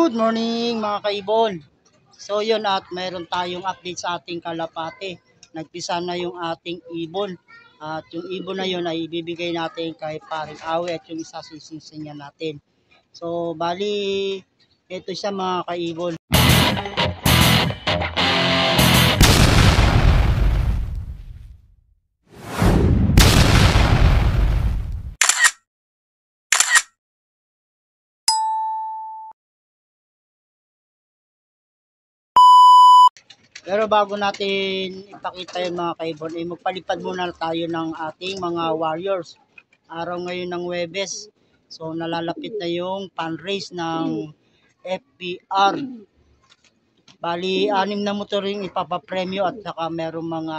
Good morning mga kaibon. So yun, at mayroon tayong update sa ating kalapate. Nagpisa na yung ating ibon. At yung ibon na yun ay ibibigay natin kay paring Awe at yung isa sisingsingan natin. So bali, ito siya mga kaibon. Pero bago natin ipakita yung mga kaibon, ay magpalipad muna tayo ng ating mga warriors. Araw ngayon ng Huwebes. So nalalapit na yung fundraise ng FPR. Bali, 6 na motor yung ipapapremyo at saka merong mga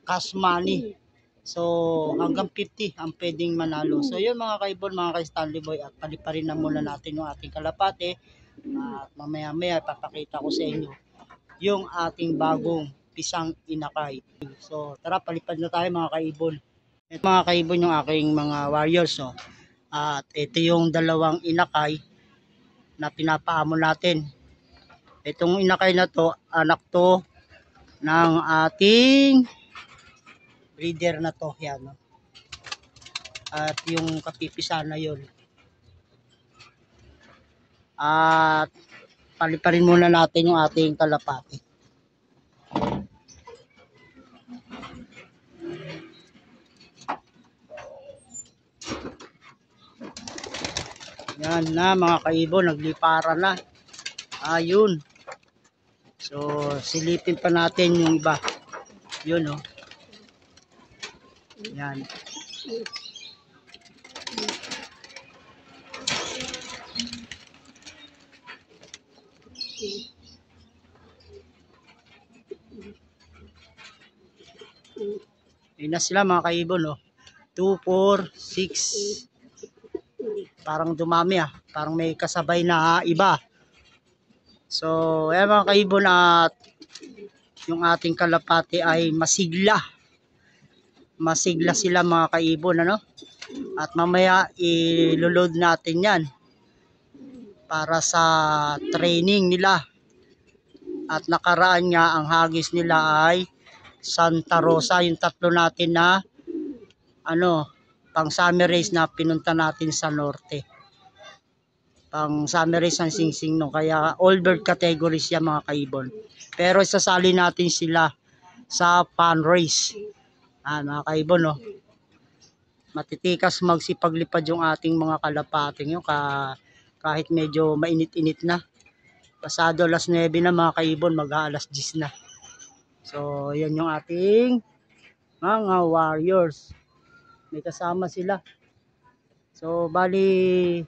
cash money. So hanggang 50 ang pwedeng manalo. So yun mga kaibon, mga ka-Stanley Boy, at paliparin na muna natin yung ating kalapate. At mamaya ipapakita ko sa inyo yung ating bagong pisang inakay. So tara, palipad na tayo mga kaibon. Ito mga kaibon yung aking mga warriors. So, at ito yung dalawang inakay na pinapaamo natin. Itong inakay na to, anak to ng ating breeder na to. Yan, no? At yung kapipisa na yun. At paliparin muna natin yung ating kalapati. Yan na mga kaibon, nagliparan na. Ayun. So silipin pa natin yung iba. Yun, oh. Yan. Ayun na sila mga kaibon, oh. 2, 4, 6. Parang dumami, ah. Parang may kasabay na iba. So, ayan mga kaibon, at yung ating kalapati ay masigla. Masigla sila mga kaibon, ano? At mamaya iloload natin yan para sa training nila. At nakaraan nga, ang hagis nila ay Santa Rosa, yung tatlo natin na pang summer race na pinunta natin sa norte. Pang summer race ang singsing, no. Kaya all bird category siya mga kaibon. Pero isasali natin sila sa fun race. Mga kaibon, no. Matitikas magsipaglipad yung ating mga kalapating yun, kahit medyo mainit-init na. Pasado alas 9 na mga kaibon, mag-aalas 10 na. So yan yung ating mga warriors. May kasama sila. So bali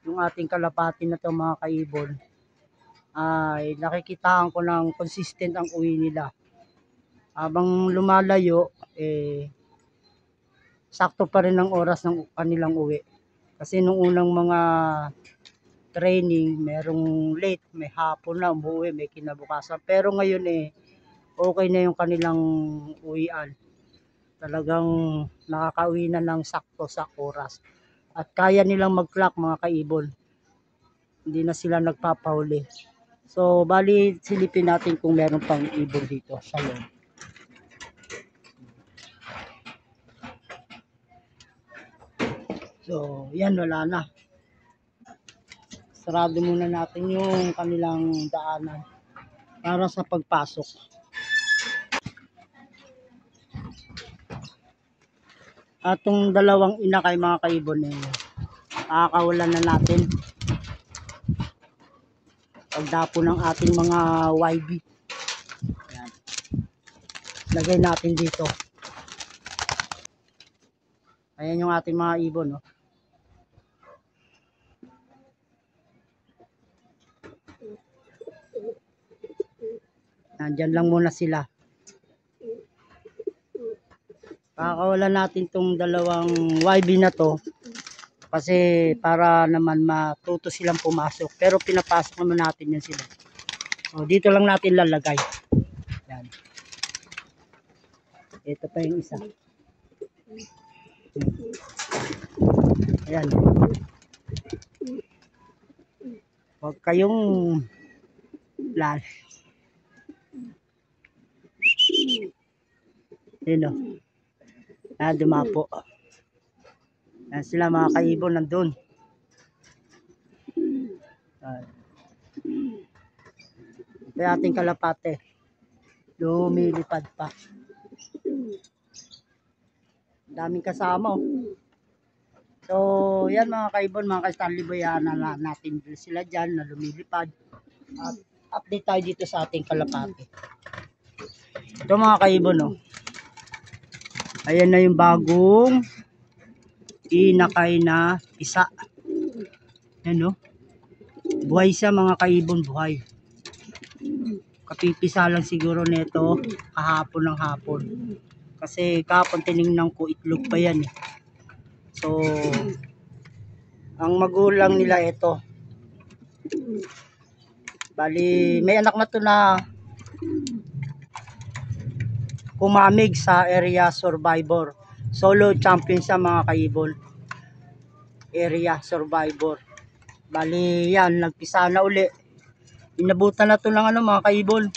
yung ating kalapati na to mga kaibon ay nakikitaan ko ng consistent ang uwi nila. Habang lumalayo, sakto pa rin ang oras ng kanilang uwi. Kasi nung unang mga training, merong late, may hapon na umuwi, may kinabukasan. Pero ngayon okay na yung kanilang uwian. Talagang nakakauwi na ng sakto sa oras. At kaya nilang mag-clock mga kaibon. Hindi na sila nagpapahuli. So, bali silipin natin kung meron pang ibon dito sa loob. So, yan, wala na. Sarado muna natin yung kanilang daanan para sa pagpasok. At yung dalawang inakay mga kaibon makakawalan na natin pagdapo ng ating mga YB. Yan. Lagay natin dito. Ayan yung ating mga ibon, no. Nandyan lang muna sila. Pakakawalan natin tong dalawang YB na to kasi para naman matuto silang pumasok. Pero pinapasok naman natin yan sila. O, dito lang natin lalagay. Yan. Ito pa yung isa. Ayan. Huwag kayong lal. Yun o. Dumapo. Yan sila mga kaibon nandun. Ito yung ating kalapate. Lumilipad pa. Daming kasama oh. So yan mga kaibon, mga ka-Stanley Boy, natin sila dyan na lumilipad. At update tayo dito sa ating kalapate. Ito mga kaibon oh. Ayan na yung bagong inakay na isa. Yan oh. Buhay siya mga kaibon, buhay. Kapipisa lang siguro nito kahapon ng hapon. Kasi kahapon tinignan ko itlog pa yan eh. So ang magulang nila ito. Bali may anak na to na kumamig sa area survivor. Solo champion siya mga kaibon. Area survivor. Bali yan, nagpisa na uli. Inabutan na to ng mga kaibon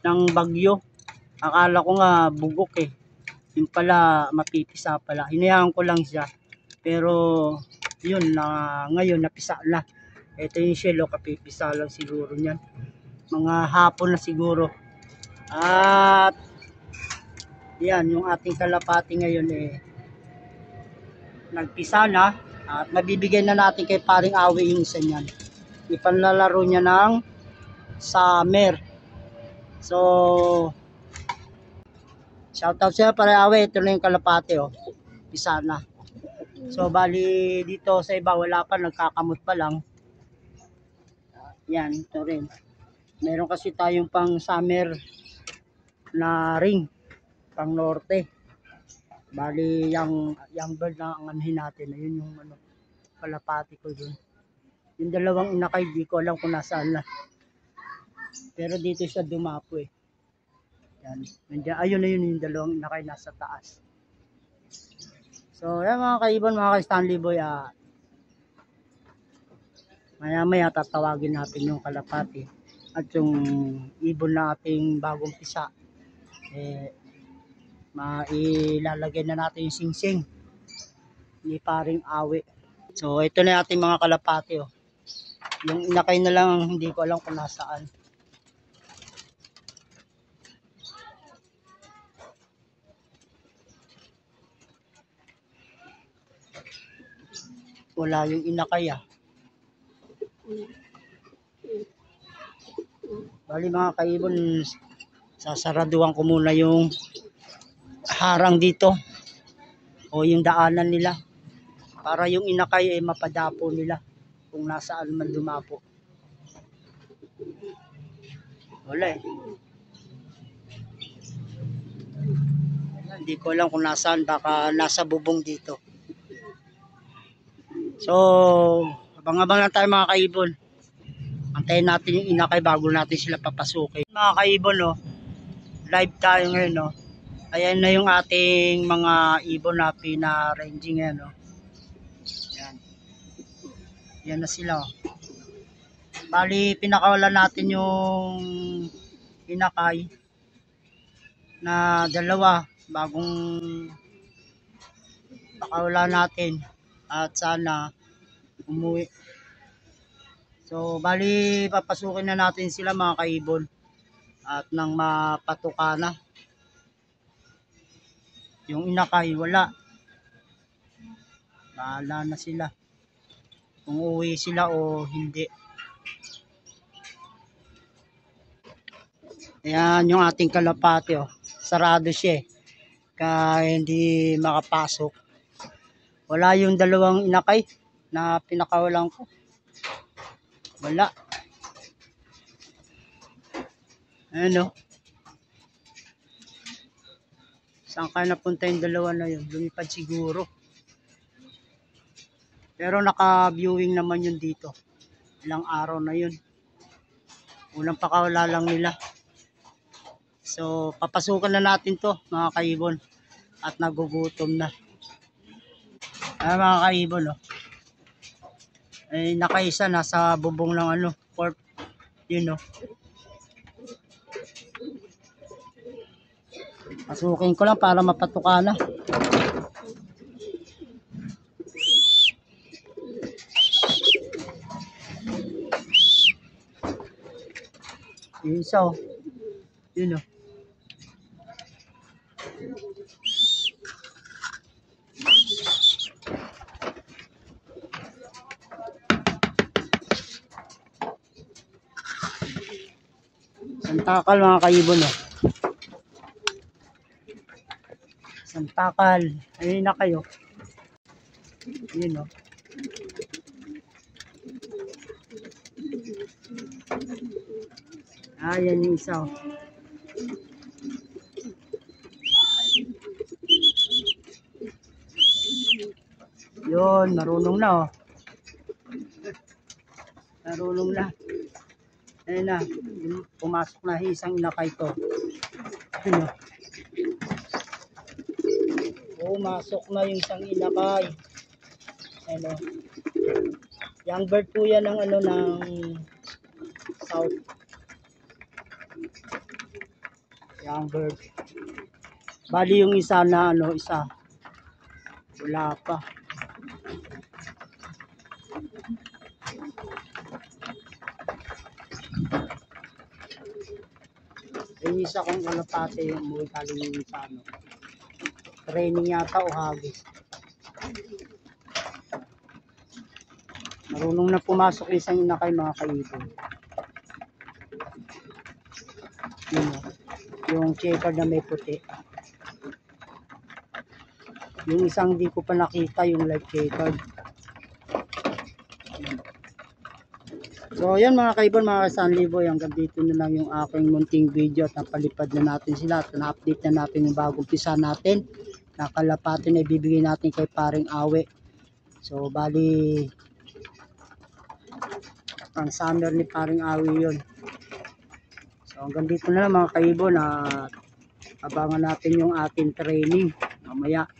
ng bagyo. Akala ko nga bugok eh. Yung pala mapipisa pala. Hinayaan ko lang siya. Pero yun na ngayon napisa na. Ito yung shelo, kapipisa lang siguro niyan. Mga hapon na siguro. At yan yung ating kalapati ngayon eh nagpisa na. At mabibigay na natin kay paring Awi yung isa niyan. Ipanlalaro niya ng summer. So shoutout siya paring Awi. Ito na yung kalapati oh. Pisa na. So bali dito sa iba wala pa, nagkakamot pa lang. Yan, ito rin. Meron kasi tayong pang summer na ring, pang norte. Bali yung bird na ang anuhin natin, ayun yung kalapati ko dun. Yung dalawang inakay, di ko alam kung nasaan na. Pero dito siya dumapo eh. Yan. Ayun na yun yung dalawang inakay nasa taas. So yan mga kaibon, mga ka-Stanley Boy, maya tatawagin natin yung kalapati at yung ibon na ating bagong pisa mailalagay na natin yung singsing ni paring Awi. So ito na ating mga kalapati oh. Yung inakay na lang hindi ko alam kung nasaan. Wala yung inakay Bali mga kaibon, sasaraduhan ko muna yung harang dito o yung daanan nila para yung inakay ay mapadapo nila kung nasaan man dumapo. Wala eh. Hindi ko alam kung nasaan, baka nasa bubong dito. So abang-abang lang tayo mga kaibon. Antayin natin yung inakay bago natin sila papasukin. Mga kaibon oh, live tayo ngayon oh. Ayan na yung ating mga ibon na pina-ranging ngayon oh. Yan. Yan na sila oh. Bali pinakawalan natin yung inakay na dalawa bagong pakawala natin at sana umuwi. So bali papasukin na natin sila mga kaibon at nang mapatuka na. Yung inakay wala. Bahala na sila kung uuwi sila o hindi. Ayan yung ating kalapati oh. Sarado siya eh. Kaya hindi makapasok. Wala yung dalawang inakay na pinakawalan ko. Wala. Ayan o. Saan kaya napunta yung dalawa na yun? Lumipad siguro. Pero naka-viewing naman yun dito. Ilang araw na yun. Unang pakawala lang nila. So papasukan na natin to mga kaibon. At nagugutom na. Ayan mga kaibon oh. Ay nakaisa nasa bubong ng ano, port. Yun no. Pasukin ko lang para mapatuka na. Yun isa oh. Yun oh. Santakal mga kaibon oh. Santakal. Ayun na kayo. Yun oh. Yan yung isa oh. Yun, marunong na oh. Marunong na. Ayun na, pumasok na isang inakay to. Ayun oh. Pumasok na yung isang inakay. Ayun oh. Young bird po yan ng ano ng south. Young bird. Bali yung isa na ano, isa. Wala pa. Yung isa kong kalapate yung umuwi galing yung sa ano. Training yata o hagis. Marunong na pumasok isang inakay mga kaibon. Yun o. Yung checker na may puti. Yung isang di ko pa nakita yung live checker. So yan mga kaibon, mga kasanliboy, hanggang dito na lang yung aking munting video at napalipad na natin sila at na-update na natin yung bagong pisa natin. Nakalapatin na ibibigay natin kay paring Awe. So bali ang summer ni paring Awe yun. So hanggang dito na lang mga kaibon, at abangan natin yung ating training mamaya.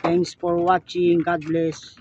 Thanks for watching. God bless.